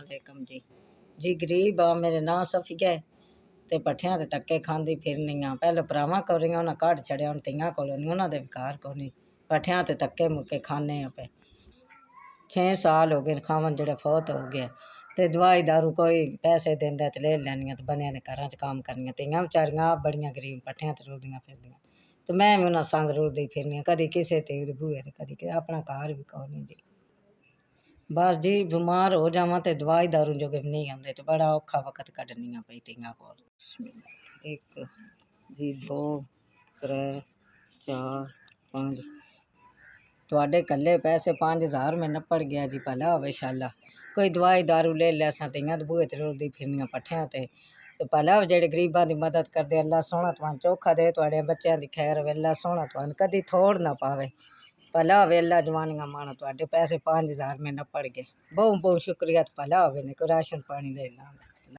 वालेकुम जी। जी गरीब आ, मेरे नां सफिया है ते पट्ठियां ते धक्के खांदी फिरनी आ। पहले भरावां कोरियां उन्हें कढ़ छड़िया, हुण तियां कोलों नहीं, उन्हां दे घर कोनी। पट्ठियां ते धक्के मुक्के खाने आ पे। 6 साल हो गए खावन जेह्ड़े फौत हो गया ते दवाई दारू कोई पैसे देंदा ते ले लैनियां ते बनियां दे घरां च कम्म करनियां। तियां बेचारियां आप बड़ियां गरीब पट्ठियां ते रुलदियां फिरदियां ते मैं भी उन्हां संग रुलदी फिरनी आं, कदी किसे ते बूहे ते कदी अपना घर भी कोनी जी। बस जी बीमार हो जावां ते दवाई दारू जोगे भी नहीं आंदे ते बड़ा औखा वक्त कड्ढनी पई तियां कोल। 1 जी 2 3 4 5 तुहाडे कल्ले पैसे 5000 में नपड़ गया जी। भला होवे शाला कोई दवाई दारू ले लै, असां तियां ते बूहे ते रुलदी फिरनियां पट्ठियां ते भला जेह्ड़े गरीबां दी मदद करदे, अल्लाह सोहना तुहानू चोखा दे, तुहाड़े बच्चों दी खैर होवे, अल्लाह सोहना तुहानू कदी थोड़ ना पावे। भला होवे अल्लाह जवानियां मानो, तुहाडे पैसे 5000 में नपड़ गए। बहुत बहुत शुक्रिया, भला होवे ने कोई राशन पानी ले ला।